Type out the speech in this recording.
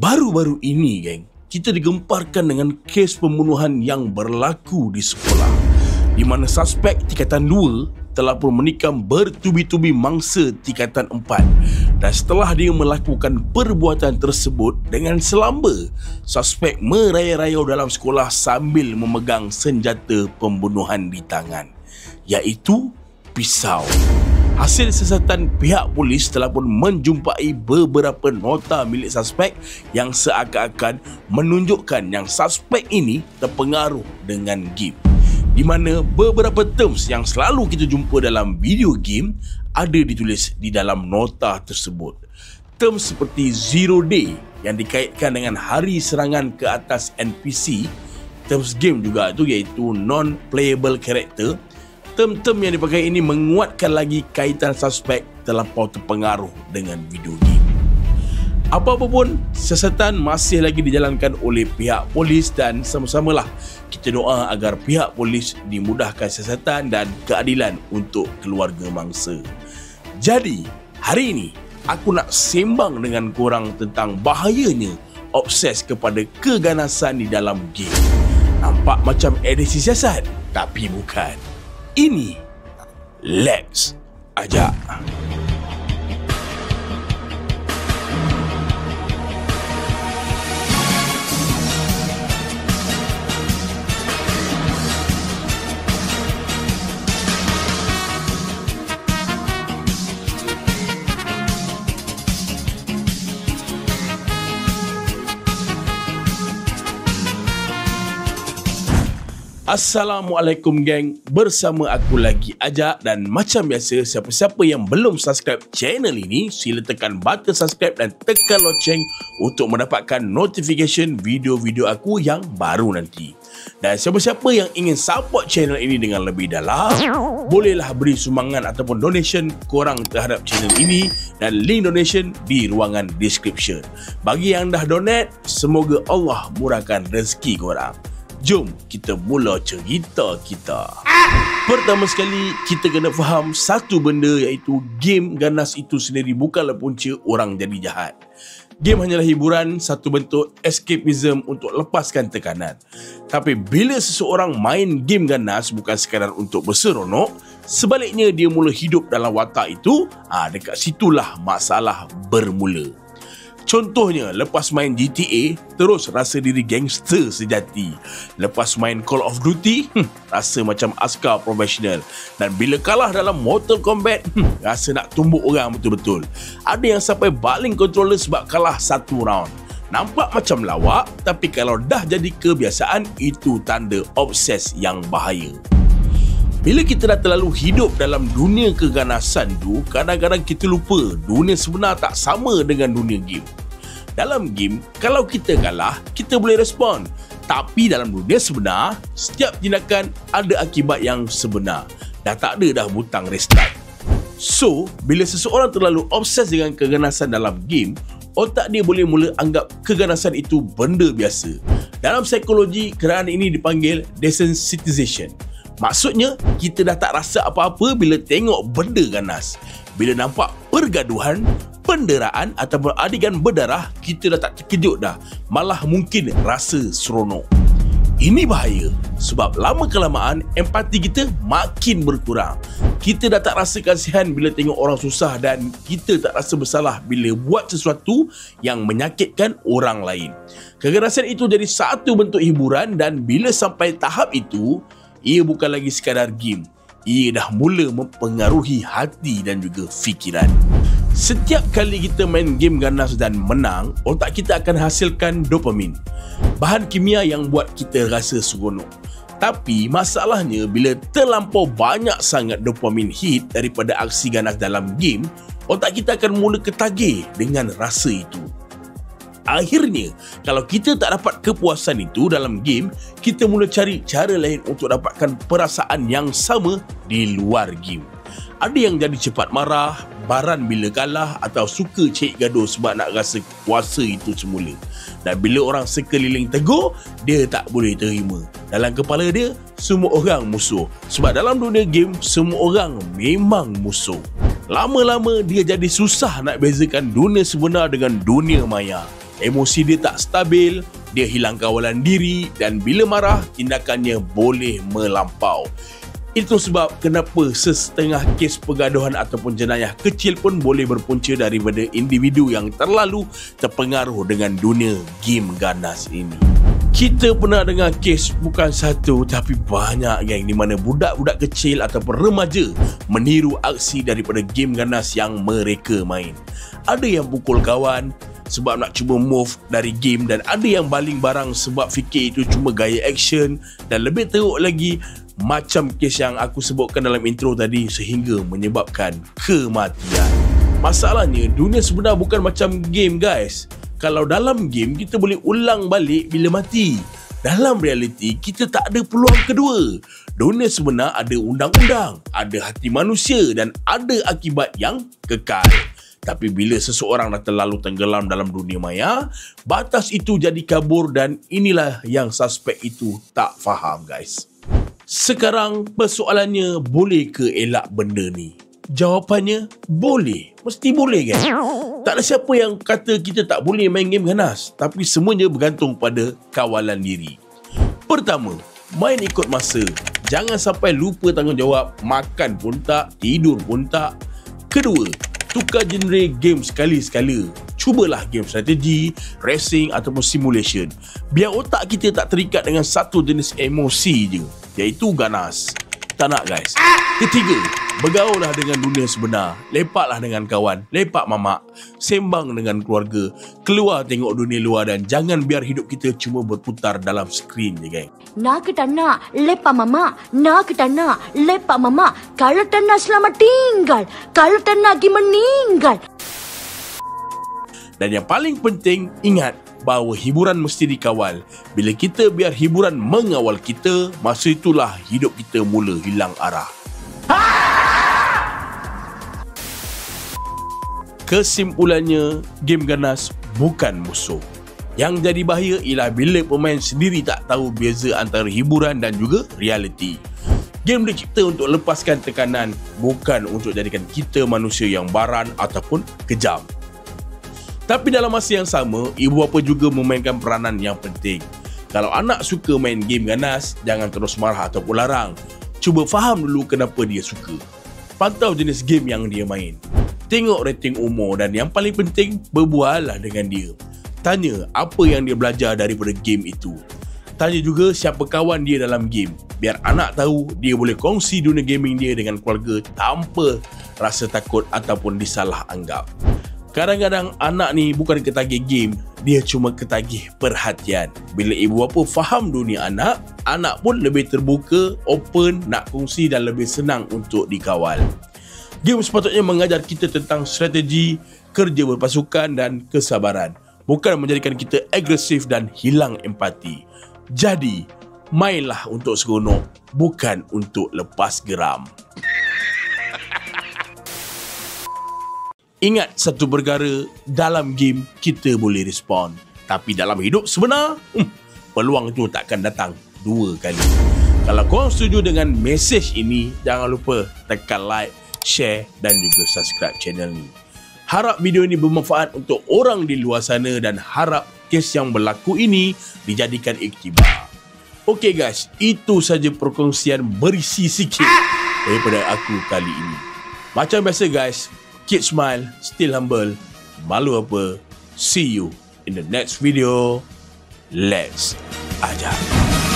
Baru-baru ini, geng, kita digemparkan dengan kes pembunuhan yang berlaku di sekolah, di mana suspek tingkatan 2 telah pun menikam bertubi-tubi mangsa tingkatan 4. Dan setelah dia melakukan perbuatan tersebut dengan selamba, suspek merayau-rayau dalam sekolah sambil memegang senjata pembunuhan di tangan, iaitu pisau. Hasil siasatan pihak polis telah pun menjumpai beberapa nota milik suspek yang seakan-akan menunjukkan yang suspek ini terpengaruh dengan game, di mana beberapa terms yang selalu kita jumpa dalam video game ada ditulis di dalam nota tersebut. Terms seperti zero day yang dikaitkan dengan hari serangan ke atas NPC, terms game juga tu iaitu non-playable character. Term-term yang dipakai ini menguatkan lagi kaitan suspek terlampau terpengaruh dengan video game. Apa-apa pun, siasatan masih lagi dijalankan oleh pihak polis dan sama-samalah kita doa agar pihak polis dimudahkan siasatan dan keadilan untuk keluarga mangsa. Jadi, hari ini aku nak sembang dengan korang tentang bahayanya obses kepada keganasan di dalam game. Nampak macam edisi siasat, tapi bukan. Ini Let's Ajak. Assalamualaikum geng, bersama aku lagi Ajak, dan macam biasa siapa-siapa yang belum subscribe channel ini sila tekan button subscribe dan tekan loceng untuk mendapatkan notification video-video aku yang baru nanti. Dan siapa-siapa yang ingin support channel ini dengan lebih dalam, bolehlah beri sumbangan ataupun donation korang terhadap channel ini dan link donation di ruangan description. Bagi yang dah donate, semoga Allah murahkan rezeki korang. Jom kita mula cerita kita. Pertama sekali, kita kena faham satu benda, iaitu game ganas itu sendiri bukanlah punca orang jadi jahat. Game hanyalah hiburan, satu bentuk escapism untuk lepaskan tekanan. Tapi bila seseorang main game ganas bukan sekadar untuk berseronok, sebaliknya dia mula hidup dalam watak itu, dekat situlah masalah bermula. Contohnya, lepas main GTA, terus rasa diri gangster sejati. Lepas main Call of Duty, rasa macam askar profesional. Dan bila kalah dalam Mortal Kombat, rasa nak tumbuk orang betul-betul. Ada yang sampai baling controller sebab kalah satu round. Nampak macam lawak, tapi kalau dah jadi kebiasaan, itu tanda obses yang bahaya. Bila kita dah terlalu hidup dalam dunia keganasan tu, kadang-kadang kita lupa dunia sebenar tak sama dengan dunia game. Dalam game, kalau kita kalah, kita boleh respon. Tapi dalam dunia sebenar, setiap tindakan ada akibat yang sebenar. Dah tak ada dah butang restart. So, bila seseorang terlalu obses dengan keganasan dalam game, otak dia boleh mula anggap keganasan itu benda biasa. Dalam psikologi, kerana ini dipanggil desensitization. Maksudnya, kita dah tak rasa apa-apa bila tengok benda ganas. Bila nampak pergaduhan, penderaan ataupun adegan berdarah, kita dah tak terkejut dah. Malah mungkin rasa seronok. Ini bahaya sebab lama-kelamaan empati kita makin berkurang. Kita dah tak rasa kasihan bila tengok orang susah dan kita tak rasa bersalah bila buat sesuatu yang menyakitkan orang lain. Keganasan itu jadi satu bentuk hiburan dan bila sampai tahap itu, ia bukan lagi sekadar game. Ia dah mula mempengaruhi hati dan juga fikiran. Setiap kali kita main game ganas dan menang, otak kita akan hasilkan dopamin, bahan kimia yang buat kita rasa seronok. Tapi masalahnya, bila terlampau banyak sangat dopamin hit daripada aksi ganas dalam game, otak kita akan mula ketagih dengan rasa itu. Akhirnya, kalau kita tak dapat kepuasan itu dalam game, kita mula cari cara lain untuk dapatkan perasaan yang sama di luar game. Ada yang jadi cepat marah, baran bila kalah atau suka cek gaduh sebab nak rasa kuasa itu semula. Dan bila orang sekeliling tegur, dia tak boleh terima. Dalam kepala dia, semua orang musuh. Sebab dalam dunia game, semua orang memang musuh. Lama-lama dia jadi susah nak bezakan dunia sebenar dengan dunia maya. emosi dia tak stabil, dia hilang kawalan diri dan bila marah, tindakannya boleh melampau. Itu sebab kenapa sesetengah kes pergaduhan ataupun jenayah kecil pun boleh berpunca daripada individu yang terlalu terpengaruh dengan dunia game ganas ini. Kita pernah dengar kes bukan satu tapi banyak geng di mana budak-budak kecil ataupun remaja meniru aksi daripada game ganas yang mereka main. Ada yang pukul kawan sebab nak cuba move dari game dan ada yang baling barang sebab fikir itu cuma gaya action dan lebih teruk lagi macam kes yang aku sebutkan dalam intro tadi sehingga menyebabkan kematian. Masalahnya dunia sebenar bukan macam game guys. Kalau dalam game kita boleh ulang balik bila mati. Dalam realiti kita tak ada peluang kedua. Dunia sebenar ada undang-undang, ada hati manusia dan ada akibat yang kekal. Tapi bila seseorang dah terlalu tenggelam dalam dunia maya, batas itu jadi kabur dan inilah yang suspek itu tak faham guys. Sekarang persoalannya, boleh ke elak benda ni? Jawapannya, boleh. Mesti boleh kan? Tak ada siapa yang kata kita tak boleh main game ganas. Tapi semuanya bergantung pada kawalan diri. Pertama, main ikut masa. Jangan sampai lupa tanggungjawab. Makan pun tak, tidur pun tak. Kedua, tukar genre game sekali-sekala. Cubalah game strategi, racing ataupun simulation. Biar otak kita tak terikat dengan satu jenis emosi je, iaitu ganas. Tak nak guys. Ketiga, bergaullah dengan dunia sebenar. Lepaklah dengan kawan, lepak mamak, sembang dengan keluarga, keluar tengok dunia luar dan jangan biar hidup kita cuma berputar dalam skrin je geng. Nak ke tak nak, lepak mama. Nak ke tak nak, lepak mama. Kalau tak nak selamat tinggal. Kalau tak nak pergi meninggal. Dan yang paling penting, ingat bahawa hiburan mesti dikawal. Bila kita biar hiburan mengawal kita, masa itulah hidup kita mula hilang arah. Kesimpulannya, game ganas bukan musuh. Yang jadi bahaya ialah bila pemain sendiri tak tahu beza antara hiburan dan juga realiti. Game dicipta untuk lepaskan tekanan, bukan untuk jadikan kita manusia yang baran ataupun kejam. Tapi dalam masa yang sama, ibu bapa juga memainkan peranan yang penting. Kalau anak suka main game ganas, jangan terus marah ataupun larang. Cuba faham dulu kenapa dia suka. Pantau jenis game yang dia main. Tengok rating umur dan yang paling penting, berbuallah dengan dia. Tanya apa yang dia belajar daripada game itu. Tanya juga siapa kawan dia dalam game. Biar anak tahu dia boleh kongsi dunia gaming dia dengan keluarga tanpa rasa takut ataupun disalah anggap. Kadang-kadang anak ni bukan ketagih game, dia cuma ketagih perhatian. Bila ibu bapa faham dunia anak, anak pun lebih terbuka, open, nak kongsi dan lebih senang untuk dikawal. Game sepatutnya mengajar kita tentang strategi, kerja berpasukan dan kesabaran. Bukan menjadikan kita agresif dan hilang empati. Jadi, mainlah untuk seronok, bukan untuk lepas geram. Ingat satu perkara, dalam game kita boleh respon. Tapi dalam hidup sebenar, peluang itu takkan datang dua kali. Kalau korang setuju dengan mesej ini, jangan lupa tekan like, share dan juga subscribe channel ni. Harap video ini bermanfaat untuk orang di luar sana dan harap kes yang berlaku ini dijadikan iktibar. Okey guys, itu saja perkongsian berisi sikit daripada aku kali ini. Macam biasa guys, keep smile, still humble, malu apa. See you in the next video. Let's ajar.